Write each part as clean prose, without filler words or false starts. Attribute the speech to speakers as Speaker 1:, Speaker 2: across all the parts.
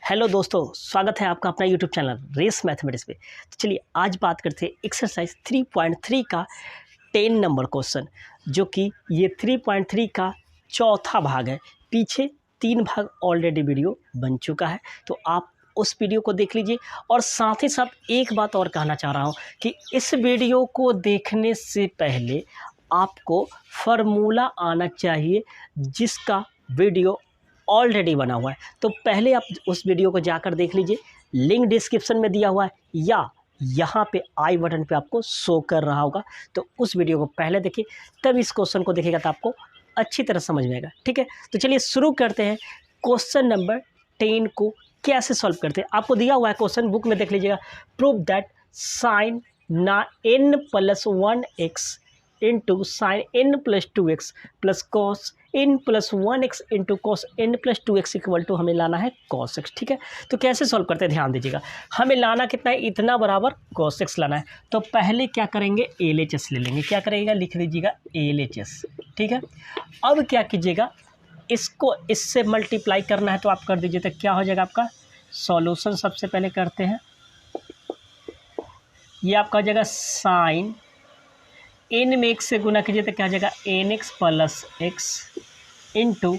Speaker 1: Hello दोस्तों, स्वागत है आपका अपना यूट्यूब चैनल रेस मैथमेटिक्स पे। तो चलिए आज बात करते हैं एक्सरसाइज 3.3 का 10 नंबर क्वेश्चन, जो कि ये 3.3 का चौथा भाग है। पीछे 3 भाग ऑलरेडी वीडियो बन चुका है, तो आप उस वीडियो को देख लीजिए। और साथ ही साथ एक बात और कहना चाह रहा हूँ कि इस वीडियो को देखने से पहले आपको फार्मूला आना चाहिए, जिसका वीडियो ऑलरेडी बना हुआ है। तो पहले आप उस वीडियो को जाकर देख लीजिए, लिंक डिस्क्रिप्शन में दिया हुआ है या यहाँ पे आई बटन पे आपको शो कर रहा होगा। तो उस वीडियो को पहले देखिए, तब इस क्वेश्चन को देखेगा तो आपको अच्छी तरह समझ में आएगा। ठीक है, तो चलिए शुरू करते हैं। क्वेश्चन नंबर 10 को कैसे सॉल्व करते हैं, आपको दिया हुआ है क्वेश्चन, बुक में देख लीजिएगा। प्रूव दैट साइन ना n+1x into sine n+2x plus cos n+1x into cos n+2x equal to हमें लाना है cos x। ठीक है, तो कैसे सॉल्व करते हैं ध्यान दीजिएगा। हमें लाना कितना है, इतना बराबर cos x लाना है। तो पहले क्या करेंगे, LHS ले लेंगे। क्या करेगा, लिख लीजिएगा LHS। ठीक है, अब क्या कीजिएगा, इसको इससे मल्टीप्लाई करना है तो आप कर दीजिए। तो क्या हो जाएगा आपका सॉल्यूशन, सबसे पहले करते हैं। ये आपका हो जाएगा साइन n में x से गुना कीजिए तो क्या हो जाएगा nx प्लस x इंटू,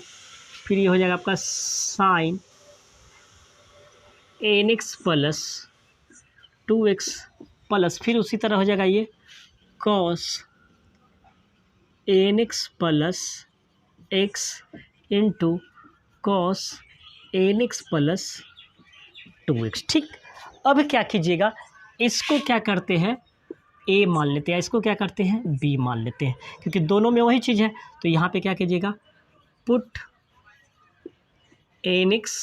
Speaker 1: फिर ये हो जाएगा आपका sign nx plus 2x plus, फिर उसी तरह हो जाएगा ये cos nx plus x into cos nx plus 2x। ठीक, अब क्या कीजिएगा, इसको क्या करते हैं a मान लेते हैं, इसको क्या करते हैं b मान लेते हैं, क्योंकि दोनों में वही चीज़ है। तो यहाँ पे क्या कीजिएगा, put nx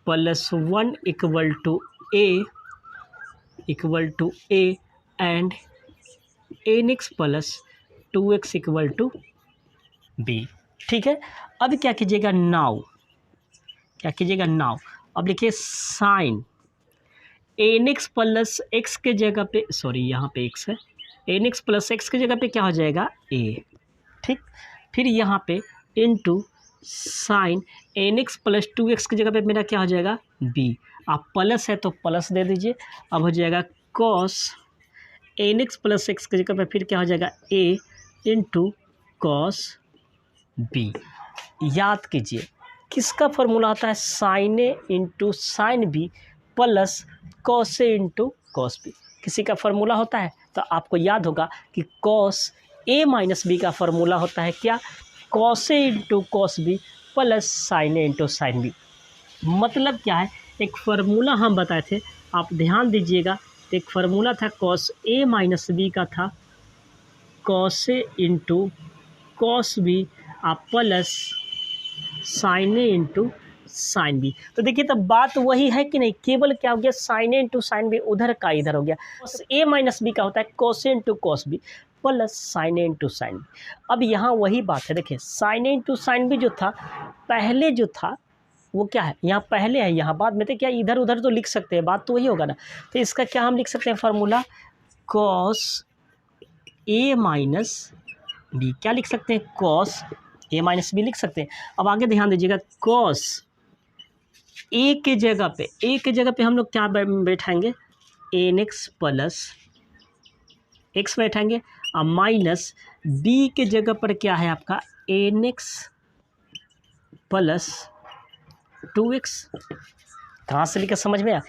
Speaker 1: plus 1 equal to a and nx plus 2x equal to b। ठीक है, अब क्या कीजिएगा, नाउ क्या कीजिएगा, नाउ अब लिखिए साइन nx प्लस x के जगह पे, सॉरी यहाँ पे x है, nx प्लस x के जगह पे क्या हो जाएगा a। ठीक, फिर यहाँ पे into sine nx plus 2x की जगह पे मेरा क्या हो जाएगा b। आप प्लस है तो प्लस दे दीजिए। अब हो जाएगा cos nx प्लस x की जगह पे फिर क्या हो जाएगा a इंटू cos b। याद कीजिए किसका फॉर्मूला आता है, sine A into sine B plus cos A into cos B. किसी का फॉर्मूला होता है तो आपको याद होगा कि कॉस ए माइनस बी का फॉर्मूला होता है क्या, cos A into cos B plus sine A into sine B. मतलब क्या है, एक फार्मूला हम बताए थे, आप ध्यान दीजिएगा। एक फार्मूला था कॉस ए माइनस बी का, था cos A into cos B आप plus sine A into sine B. तो देखिए तब बात वही है कि नहीं, केवल क्या हो गया, sign A into sine B उधर का इधर हो गया। कॉस ए माइनस बी का होता है cos A into cos B plus sine A into sine B. अब यहाँ वही बात है, देखिए sine A into sine B जो था पहले, जो था वो क्या है, यहाँ पहले है, यहाँ बाद में थे। क्या इधर उधर तो लिख सकते हैं, बात तो वही होगा ना। तो इसका क्या हम लिख सकते हैं formula, cos A minus B. क्या लिख सकते हैं, कॉस ए माइनस बी लिख सकते हैं। अब आगे ध्यान दीजिएगा, कॉस ए के जगह पे हम लोग क्या बैठाएंगे, एन एक्स प्लस एक्स बैठाएंगे। अब माइनस बी के जगह पर क्या है आपका एन एक्स प्लस 2x। कहाँ से लिखा समझ में आया,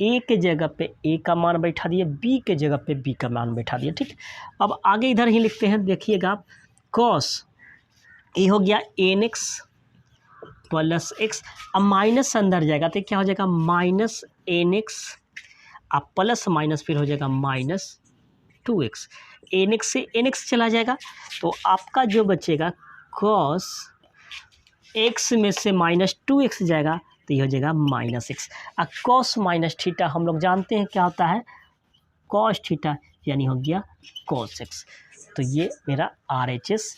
Speaker 1: ए के जगह पे ए का मान बैठा दिए, बी के जगह पे बी का मान बैठा दिए। ठीक, अब आगे इधर ही लिखते हैं, देखिएगा आप, कॉस ए हो गया एन एक्स प्लस एक्स। अब माइनस अंदर जाएगा तो क्या हो जाएगा माइनस एन एक्स, अब प्लस माइनस फिर हो जाएगा माइनस 2x। एन एक्स से एन एक्स चला जाएगा तो आपका जो बचेगा कॉस एक्स में से माइनस 2x जाएगा तो ये हो जाएगा माइनस एक्स। अब कॉस माइनस थीटा हम लोग जानते हैं क्या होता है, कॉस थीटा, यानी हो गया कॉस एक्स। तो ये मेरा RHS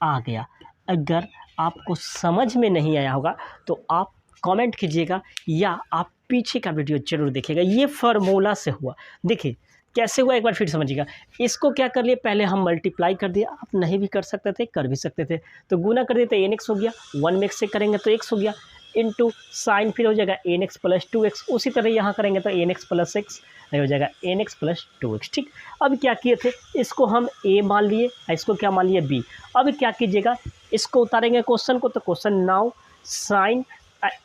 Speaker 1: आ गया। अगर आपको समझ में नहीं आया होगा तो आप कमेंट कीजिएगा या आप पीछे का वीडियो जरूर देखिएगा। ये फार्मूला से हुआ, देखिए कैसे हुआ, एक बार फिर समझिएगा। इसको क्या कर लिए, पहले हम मल्टीप्लाई कर दिया, आप नहीं भी कर सकते थे, कर भी सकते थे। तो गुना कर दिए तो एन एक्स हो गया, 1 में x से करेंगे तो x हो गया, इंटू साइन फिर हो जाएगा एन एक्स प्लस 2x। उसी तरह यहाँ करेंगे तो एन एक्स प्लस एक्स हो जाएगा एन एक्स प्लस 2x। ठीक, अब क्या किए थे, इसको हम a मान लिए, इसको क्या मान लिए b। अब क्या कीजिएगा, इसको उतारेंगे क्वेश्चन को, तो क्वेश्चन नाउ साइन,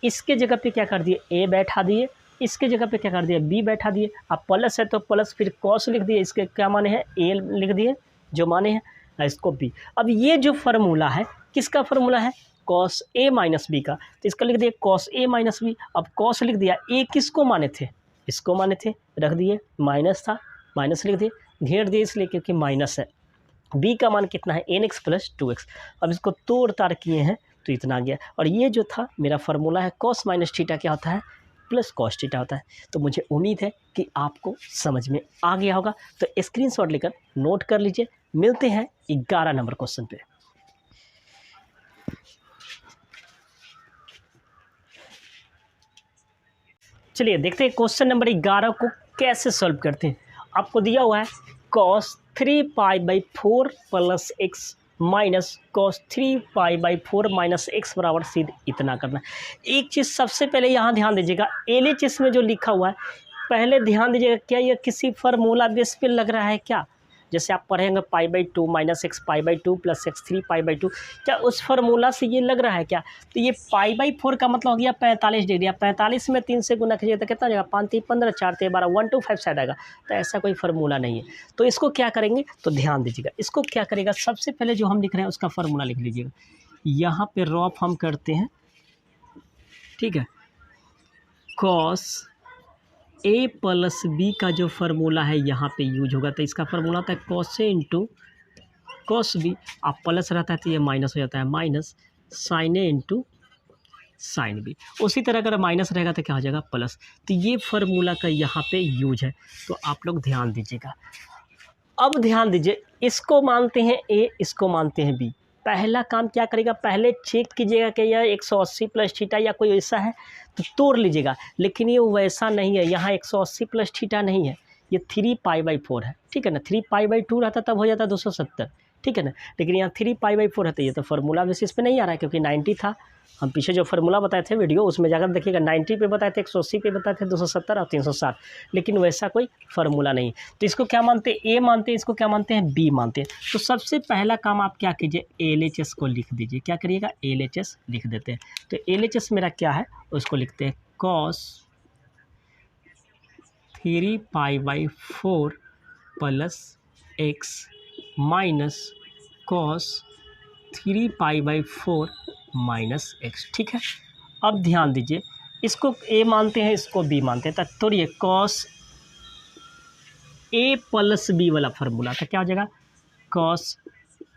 Speaker 1: इसके जगह पे क्या कर दिए a बैठा दिए, इसके जगह पे क्या कर दिया b बैठा दिए। अब प्लस है तो प्लस फिर कॉस लिख दिए, इसके क्या माने हैं a लिख दिए जो माने हैं, इसको b। अब ये जो फार्मूला है किसका फार्मूला है, कॉस a माइनस बी का, तो इसका लिख दिया कॉस a माइनस बी। अब कॉस लिख दिया, a किसको माने थे, इसको माने थे, रख दिए, माइनस था माइनस लिख दिए, घेर दिए इसलिए क्योंकि माइनस है। b का मान कितना है एन एक्स प्लस 2x। अब इसको तोड़ ताड़ किए हैं तो इतना आ गया। और ये जो था मेरा फार्मूला है कॉस माइनस थीटा क्या होता है, प्लस कॉस थीटा होता है। तो मुझे उम्मीद है कि आपको समझ में आ गया होगा। तो स्क्रीनशॉट लेकर नोट कर लीजिए। मिलते हैं 11 नंबर क्वेश्चन पे। चलिए देखते हैं क्वेश्चन नंबर 11 को कैसे सॉल्व करते हैं। आपको दिया हुआ है cos 3π/4 plus x minus cos 3π/4 minus x बराबर सीधे इतना करना है। एक चीज़ सबसे पहले यहाँ ध्यान दीजिएगा, LHS में जो लिखा हुआ है पहले ध्यान दीजिएगा, क्या ये किसी फार्मूला बेस पे लग रहा है क्या। जैसे आप पढ़ेंगे π/2 माइनस एक्स π/2 प्लस एक्स 3π/2, क्या उस फार्मूला से ये लग रहा है क्या। तो ये π/4 का मतलब हो गया 45 डिग्री। आप 45 में 3 से गुना कीजिए तो कितना हो जाएगा, 5 3 15 4 3 12 125 शायद आएगा। तो ऐसा कोई फार्मूला नहीं है। तो इसको क्या करेंगे, तो ध्यान दीजिएगा, इसको क्या करेगा, सबसे पहले जो हम लिख रहे हैं उसका फार्मूला लिख लीजिएगा। यहाँ पे रॉफ हम करते हैं, ठीक है। कॉस a प्लस बी का जो फार्मूला है यहाँ पे यूज होगा। तो इसका फार्मूला होता है cos A into cos B. आप प्लस रहता है तो ये माइनस हो जाता है, minus sign A into sine B. उसी तरह अगर माइनस रहेगा तो क्या हो जाएगा, प्लस। तो ये फार्मूला का यहाँ पे यूज है, तो आप लोग ध्यान दीजिएगा। अब ध्यान दीजिए, इसको मानते हैं a, इसको मानते हैं b। पहला काम क्या करेगा, पहले चेक कीजिएगा कि यह 180 प्लस थीटा या कोई ऐसा है तो तोड़ लीजिएगा। लेकिन ये वैसा नहीं है, यहाँ 180 प्लस थीटा नहीं है, ये 3π/4 है, ठीक है ना। 3π/2 रहता तब हो जाता 270, ठीक है ना। लेकिन यहाँ 3π/4 है, तो ये तो फार्मूला बेसिस पे नहीं आ रहा है, क्योंकि 90 था। हम पीछे जो फार्मूला बताए थे वीडियो उसमें जाकर देखिएगा, 90 पे बताए थे, 180 पे बताए थे, 270 और 360। लेकिन वैसा कोई फार्मूला नहीं। तो इसको क्या मानते हैं, ए मानते हैं, इसको क्या मानते हैं, बी मानते हैं। तो सबसे पहला काम आप क्या कीजिए, LHS को लिख दीजिए। क्या करिएगा, LHS लिख देते हैं। तो LHS मेरा क्या है, उसको लिखते हैं cos 3π/4 plus x minus cos 3π/4 minus x, ठीक है। अब ध्यान दीजिए, इसको a मानते हैं, इसको b मानते हैं। तो ये cos a प्लस बी वाला फार्मूला था, क्या हो जाएगा, cos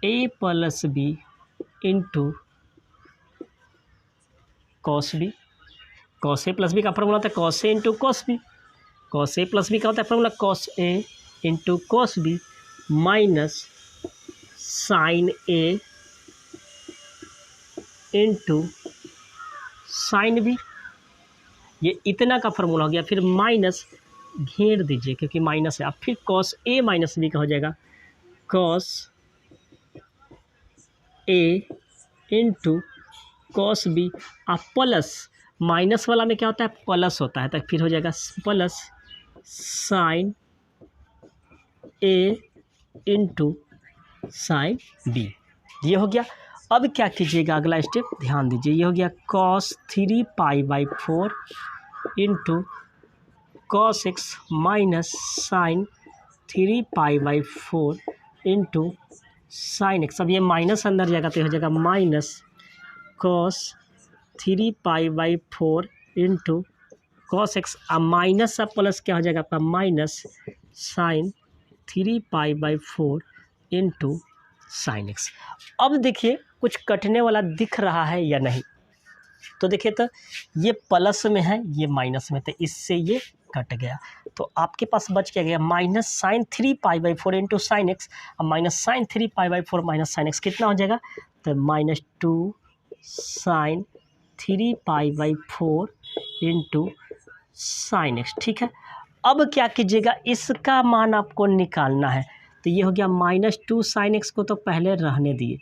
Speaker 1: a plus b into cos b। cos a plus b का फार्मूला था cos a into cos b। cos a plus b का होता है formula cos a into cos b minus sine a into sine b. ये इतना का formula हो गया। फिर माइनस घेर दीजिए क्योंकि माइनस है। अब फिर cos a माइनस बी का हो जाएगा cos a into cos b। अब प्लस माइनस वाला में क्या होता है, प्लस होता है, तो फिर हो जाएगा plus sign a into sign b। ये हो गया। अब क्या कीजिएगा, अगला स्टेप ध्यान दीजिए, ये हो गया cos 3π/4 into cos x minus sine 3π/4 into sine x. अब ये माइनस अंदर जाएगा तो हो जाएगा minus cos 3π/4 into cos x। अब माइनस अब प्लस क्या हो जाएगा आपका, minus sine 3π/4 into sine x. अब देखिए कुछ कटने वाला दिख रहा है या नहीं, तो देखिए तो ये प्लस में है, ये माइनस में, तो इससे ये कट गया। तो आपके पास बच क्या गया, minus sine 3π/4 into sine x. अब minus sine 3π/4 minus sine x कितना हो जाएगा, तो minus 2 sine 3π/4 into sine x, ठीक है। अब क्या कीजिएगा, इसका मान आपको निकालना है। तो ये हो गया -2 sin x को तो पहले रहने दिए।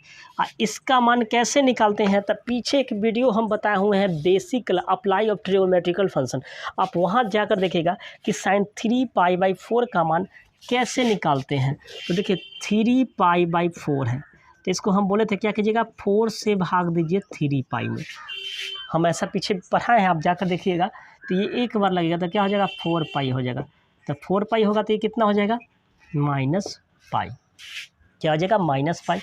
Speaker 1: इसका मान कैसे निकालते हैं, तब पीछे एक वीडियो हम बताए हुए हैं basic apply of trigonometrical function, आप वहाँ जाकर देखिएगा कि sin 3π/4 का मान कैसे निकालते हैं। तो देखिए 3π/4 है, तो इसको हम बोले थे क्या कीजिएगा, 4 से भाग दीजिए 3π में। हम ऐसा पीछे पढ़ाए हैं, आप जाकर देखिएगा। तो ये एक बार लगेगा तो क्या हो जाएगा, 4π हो जाएगा। तो 4π होगा तो ये कितना हो जाएगा, -π। क्या हो जाएगा, -π।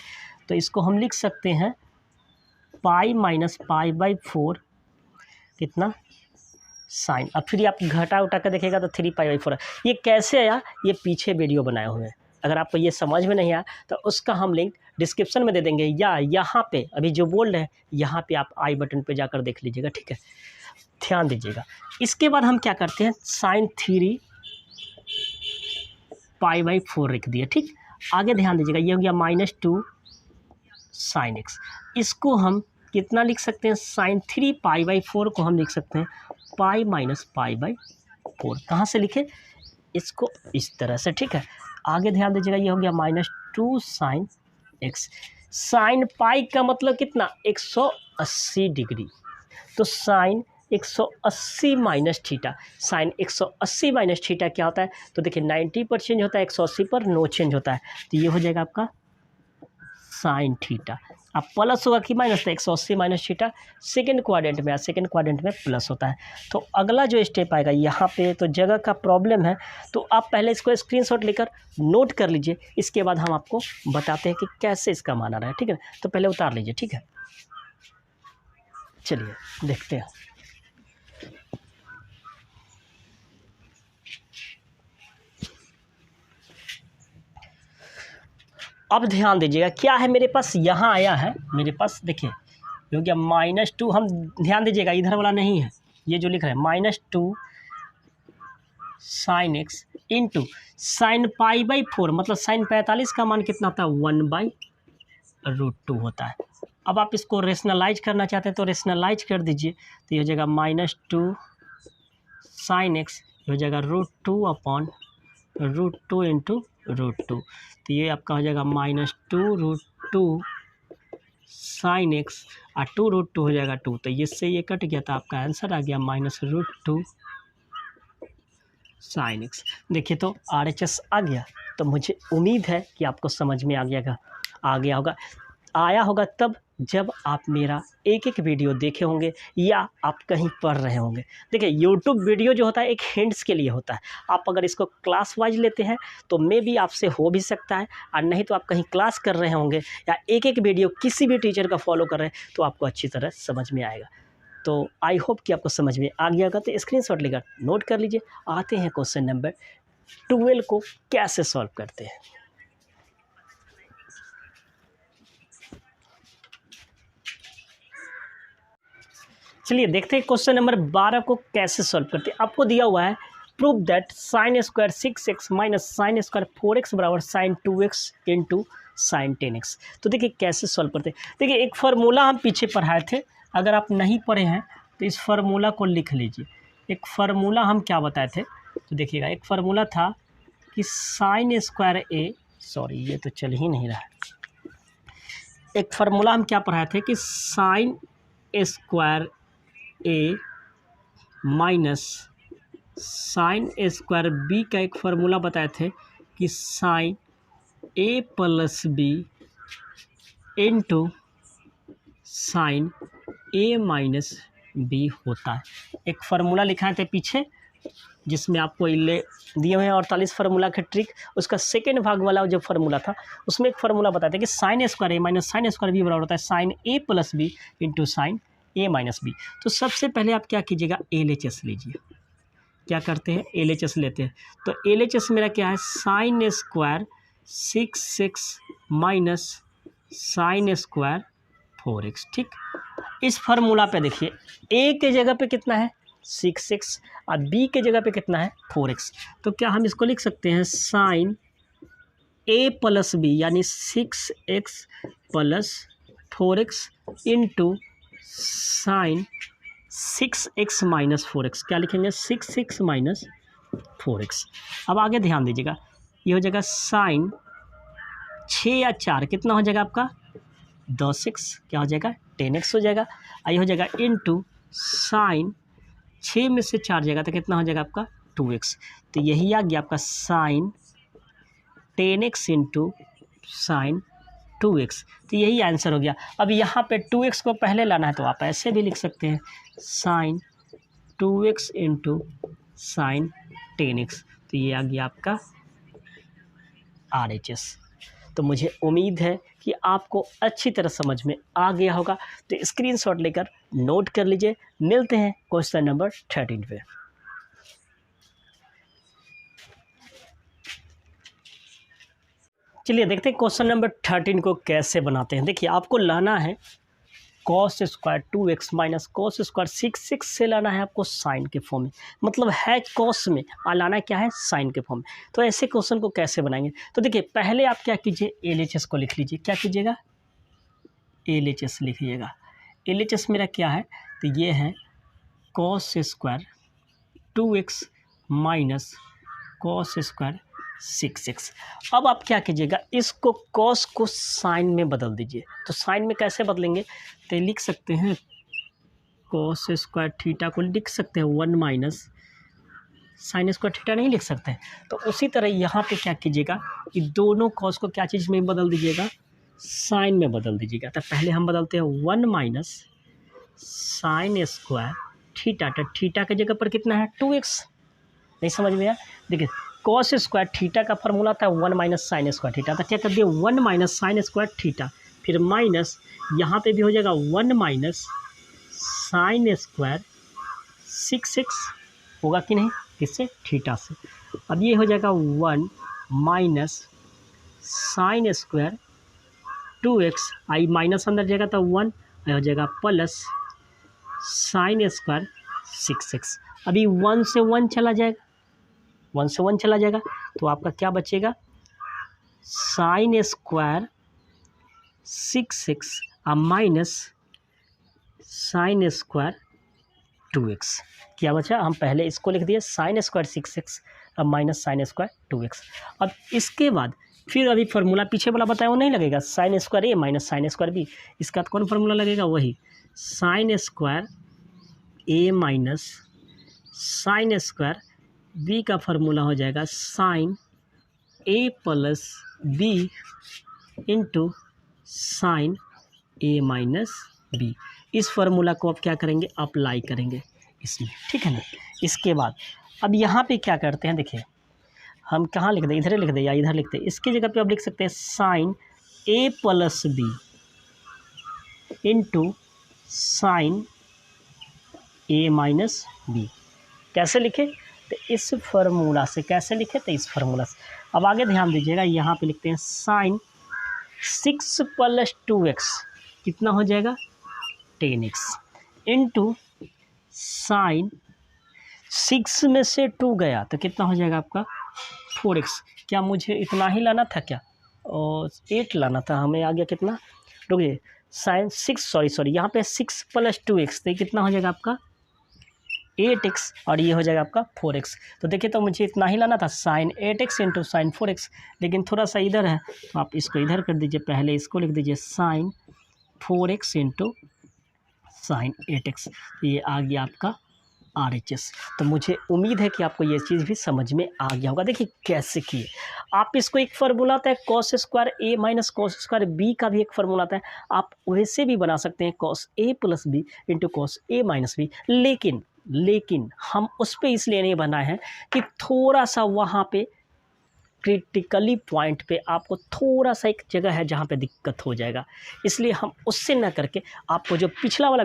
Speaker 1: तो इसको हम लिख सकते हैं π - π/4 कितना साइन। अब फिर आप घटा उठा कर देखिएगा तो 3π/4 है। ये कैसे आया, ये पीछे वीडियो बनाए हुए हैं। अगर आपको ये समझ में नहीं आया तो उसका हम लिंक डिस्क्रिप्शन में दे देंगे, या यहाँ पे अभी जो बोल रहे हैं यहाँ पे आप आई बटन पे जाकर देख लीजिएगा, ठीक है, ध्यान दीजिएगा। इसके बाद हम क्या करते हैं, sin 3π/4 लिख दिए, ठीक। आगे ध्यान दीजिएगा, ये हो गया -2 sin x। इसको हम कितना लिख सकते हैं, sin 3π/4 को हम लिख सकते हैं π - π/4। कहाँ से लिखे, इसको इस तरह से, ठीक है। आगे ध्यान दीजिएगा, ये हो गया -2 sin x। sin पाई का मतलब कितना, 180 डिग्री। तो sin 180 minus theta, sine 180 minus theta क्या होता है, तो देखिए 90 पर चेंज होता है, 180 पर नो चेंज होता है। तो ये हो जाएगा आपका साइन थीटा। अब प्लस होगा कि माइनस, तो 180 माइनस थीटा सेकेंड क्वाड्रेंट में, सेकेंड क्वाड्रेंट में प्लस होता है। तो अगला जो स्टेप आएगा यहाँ पे तो जगह का प्रॉब्लम है, तो आप पहले इसको स्क्रीनशॉट लेकर नोट कर लीजिए। इसके बाद हम आपको बताते हैं कि कैसे इसका मान आ रहा है, ठीक है। तो पहले उतार लीजिए, ठीक है। चलिए देखते हैं। अब ध्यान दीजिएगा, क्या है मेरे पास, यहाँ आया है मेरे पास, देखिए ये हो गया -2। हम ध्यान दीजिएगा इधर वाला नहीं है, ये जो लिख रहे हैं -2 sin x इंटू sin π/4, मतलब sin 45 का मान कितना होता है, 1/√2 होता है। अब आप इसको रेशनलाइज करना चाहते हैं तो रेशनलाइज कर दीजिए। तो ये हो जाएगा -2 sin x, हो जाएगा √2/√2 इंटू √2। तो ये आपका हो जाएगा -2√2 sin x और 2√2 हो जाएगा 2। तो इससे ये कट गया, तो आपका आंसर आ गया -√2 sin x। देखिए तो RHS आ गया। तो मुझे उम्मीद है कि आपको समझ में आ गया होगा। आया होगा तब जब आप मेरा एक एक वीडियो देखे होंगे या आप कहीं पढ़ रहे होंगे। देखिए यूट्यूब वीडियो जो होता है एक हिंट्स के लिए होता है। आप अगर इसको क्लास वाइज लेते हैं तो मे भी आपसे हो भी सकता है, और नहीं तो आप कहीं क्लास कर रहे होंगे या एक एक वीडियो किसी भी टीचर का फॉलो कर रहे हैं तो आपको अच्छी तरह समझ में आएगा। तो आई होप कि आपको समझ में आ गया होगा। तो स्क्रीनशॉट लेकर नोट कर लीजिए। आते हैं क्वेश्चन नंबर 12 को कैसे सॉल्व करते हैं। चलिए देखते हैं क्वेश्चन नंबर 12 को कैसे सॉल्व करते हैं। आपको दिया हुआ है prove that sin square 6x minus sin square 4x बराबर sin 2x into sin 10x। तो देखिए कैसे सॉल्व करते हैं। देखिए एक फार्मूला हम पीछे पढ़ाए थे, अगर आप नहीं पढ़े हैं तो इस फार्मूला को लिख लीजिए। एक फार्मूला हम क्या बताए थे, तो देखिएगा एक फार्मूला था कि sin स्क्वायर a, सॉरी ये तो चल ही नहीं रहा है। एक फार्मूला हम क्या पढ़ाए थे कि sin square a minus sine square b का एक फार्मूला बताए थे कि sine a plus b into sine a minus b होता है। एक फार्मूला लिखाए थे पीछे जिसमें आपको दिए हुए हैं 48 फार्मूला के ट्रिक। उसका सेकेंड भाग वाला जो फार्मूला था उसमें एक फार्मूला बताया था कि sine square a minus sine square b बराबर होता है sine a plus b into sine a minus b. तो सबसे पहले आप क्या कीजिएगा, LHS लीजिए। क्या करते हैं, LHS लेते हैं। तो LHS मेरा क्या है, sine square 6x minus sine square 4x, ठीक। इस फार्मूला पे देखिए a के जगह पे कितना है 6x और b के जगह पे कितना है 4x। तो क्या हम इसको लिख सकते हैं साइन a प्लस बी यानी 6x plus 4x into sine 6x minus 4x। क्या लिखेंगे 6x माइनस 4x। अब आगे ध्यान दीजिएगा, ये हो जाएगा साइन 6 या 4 कितना हो जाएगा आपका 10x, क्या हो जाएगा 10x हो जाएगा। आई हो जाएगा इंटू साइन 6 में से 4 जाएगा तो कितना हो जाएगा आपका 2x। तो यही आ गया आपका sign 10x into sine 2x। तो यही आंसर हो गया। अब यहाँ पे 2x को पहले लाना है तो आप ऐसे भी लिख सकते हैं sign 2x into sine 10x। तो ये आ गया आपका RHS। तो मुझे उम्मीद है कि आपको अच्छी तरह समझ में आ गया होगा। तो स्क्रीनशॉट लेकर नोट कर लीजिए। मिलते हैं क्वेश्चन नंबर 13 पे। चलिए देखते हैं क्वेश्चन नंबर 13 को कैसे बनाते हैं। देखिए आपको लाना है cos square 2x minus cos square 6x से लाना है आपको साइन के फॉर्म में, मतलब है कॉस में और लाना क्या है साइन के फॉर्म में। तो ऐसे क्वेश्चन को कैसे बनाएंगे, तो देखिए पहले आप क्या कीजिए LHS को लिख लीजिए। क्या कीजिएगा LHS लिखिएगा। LHS मेरा क्या है, तो ये है cos square 2x minus cos square 6x। अब आप क्या कीजिएगा, इसको कॉस को साइन में बदल दीजिए। तो साइन में कैसे बदलेंगे, तो लिख सकते हैं कॉस स्क्वायर थीटा को लिख सकते हैं 1 माइनस साइन स्क्वायर थीटा, नहीं लिख सकते हैं। तो उसी तरह यहाँ पे क्या कीजिएगा कि दोनों कॉस को क्या चीज़ में बदल दीजिएगा, साइन में बदल दीजिएगा। तो पहले हम बदलते हैं 1 माइनस साइन स्क्वायर थीटा। तो थीटा की जगह पर कितना है 2x। नहीं समझ में आया, देखिए कॉस स्क्वायर थीटा का फॉर्मूला था 1 माइनस साइन स्क्वायर थीटा। तो क्या कर दिया 1 माइनस साइन स्क्वायर थीटा, फिर माइनस यहाँ पे भी हो जाएगा 1 माइनस साइन स्क्वायर 6x होगा कि नहीं, किससे थीटा से। अब ये हो जाएगा 1 माइनस साइन स्क्वायर 2x, आई माइनस अंदर जाएगा तो 1 हो जाएगा प्लस साइन स्क्वायर 6x। अभी 1 से 1 चला जाएगा, 1 से 1 चला जाएगा तो आपका क्या बचेगा साइन स्क्वायर 6x और माइनस साइन स्क्वायर 2x। क्या बचा, हम पहले इसको लिख दिए साइन स्क्वायर 6x और माइनस साइन स्क्वायर 2x। अब इसके बाद फिर अभी फार्मूला पीछे वाला बताया वो नहीं लगेगा, sine square a minus sine square b। इसका कौन फार्मूला लगेगा, वही sine square a minus sine square b का फार्मूला हो जाएगा sine a plus b into sine a minus b। इस फार्मूला को आप क्या करेंगे, अप्लाई करेंगे इसमें, ठीक है ना। इसके बाद अब यहाँ पे क्या करते हैं, देखिए हम कहाँ लिख दें, इधर लिख दें या इधर लिखते हैं। इसकी जगह पे आप लिख सकते हैं sine a plus b into sine a minus b। कैसे लिखे, तो इस फार्मूला से। कैसे लिखे, तो इस फार्मूला से। अब आगे ध्यान दीजिएगा, यहाँ पे लिखते हैं साइन 6 प्लस 2x कितना हो जाएगा 10x इंटू साइन 6 में से 2 गया तो कितना हो जाएगा आपका 4x। क्या मुझे इतना ही लाना था क्या, और 8 लाना था, हमें आ गया कितना, रुकिए साइन 6 सॉरी यहाँ पे 6 प्लस 2x तो कितना हो जाएगा आपका 8x और ये हो जाएगा आपका 4x। तो देखिए तो मुझे इतना ही लाना था sign 8x into sine 4x, लेकिन थोड़ा सा इधर है तो आप इसको इधर कर दीजिए। पहले इसको लिख दीजिए sign 4x into sine 8x। ये आ गया आपका RHS। तो मुझे उम्मीद है कि आपको ये चीज़ भी समझ में आ गया होगा। देखिए कैसे किए, आप इसको एक फार्मूला आता है cos square a minus cos square b का भी एक फार्मूला आता है, आप वैसे भी बना सकते हैं cos a plus b into cos a minus b। लेकिन हम उस पर इसलिए नहीं बनाए हैं कि थोड़ा सा वहाँ पे क्रिटिकली पॉइंट पे आपको थोड़ा सा एक जगह है जहाँ पे दिक्कत हो जाएगा, इसलिए हम उससे ना करके आपको जो पिछला वाला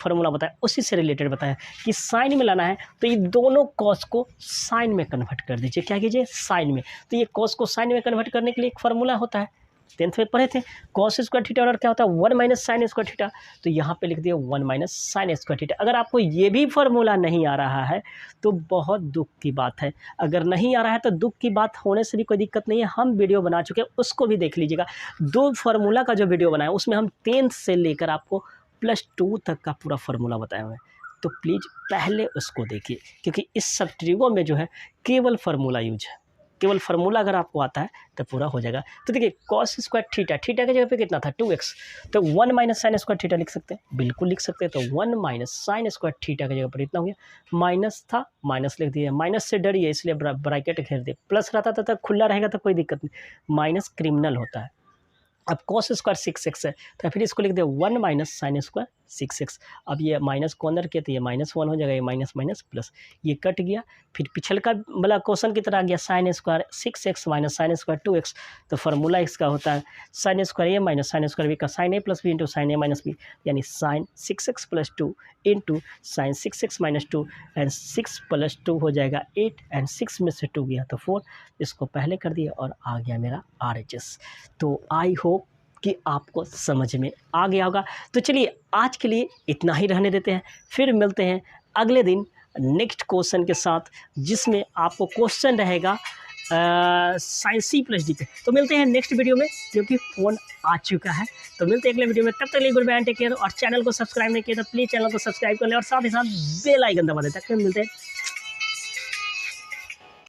Speaker 1: फार्मूला बताया उसी से रिलेटेड बताया कि साइन में लाना है तो ये दोनों कॉस को साइन में कन्वर्ट कर दीजिए। क्या कीजिए साइन में, तो ये कॉस को साइन में कन्वर्ट करने के लिए एक फार्मूला होता है, 10th में पढ़े थे, कॉस स्क्वायर थीटा और क्या होता है 1 माइनस साइन स्क्वायर थीटा। तो यहाँ पे लिख दिया 1 माइनस साइन स्क्वायर थीटा। अगर आपको ये भी फार्मूला नहीं आ रहा है तो बहुत दुख की बात है, अगर नहीं आ रहा है तो दुख की बात होने से भी कोई दिक्कत नहीं है, हम वीडियो बना चुके हैं, उसको भी देख लीजिएगा। 2 फार्मूला का जो वीडियो बनाया उसमें हम 10th से लेकर आपको +2 तक का पूरा फार्मूला बताए हुए हैं, तो प्लीज़ पहले उसको देखिए, क्योंकि इस सब ट्रिगो में जो है केवल फार्मूला यूज है, केवल फार्मूला अगर आपको आता है तो पूरा हो जाएगा। तो देखिए कॉस स्क्वायर थीटा, थीटा की जगह पे कितना था 2x, तो 1 माइनस साइन स्क्वायर थीटा लिख सकते हैं, बिल्कुल लिख सकते हैं। तो 1 माइनस साइन स्क्वायर थीटा की जगह पर इतना हो गया, माइनस था माइनस लिख दिया, माइनस से डरिए इसलिए ब्रैकेट घेर दिए, प्लस रहता तो खुला रहेगा तो कोई दिक्कत नहीं, माइनस क्रिमिनल होता है। अब कॉस स्क्वायर 6x है तो फिर इसको लिख दे 1 माइनस साइन स्क्वायर 6x। अब ये माइनस को अंदर किया तो ये -1 हो जाएगा, ये माइनस माइनस प्लस, ये कट गया। फिर पिछल का वाला क्वेश्चन की तरह आ गया sine square 6x minus sine square 2x, तो फार्मूला इसका होता है sine square a minus sine square b का sine a plus b into sine a minus b, यानी sine 6x plus 2 into sine 6x minus 2 and 6 plus 2 हो जाएगा 8 and 6 में से 2 गया तो 4, इसको पहले कर दिया और आ गया मेरा RHS। तो आई होप कि आपको समझ में आ गया होगा। तो चलिए आज के लिए इतना ही रहने देते हैं, फिर मिलते हैं अगले दिन नेक्स्ट क्वेश्चन के साथ, जिसमें आपको क्वेश्चन रहेगा साइन C प्लस डी पे। तो मिलते हैं नेक्स्ट वीडियो में, क्योंकि फ़ोन आ चुका है। तो मिलते हैं अगले वीडियो में, तब तक लिए गुड बाय, टेक केयर। और चैनल को सब्सक्राइब नहीं किया तो प्लीज़ चैनल को सब्सक्राइब कर लें और साथ ही साथ बेल आइकन दबा दें। तक मिलते हैं।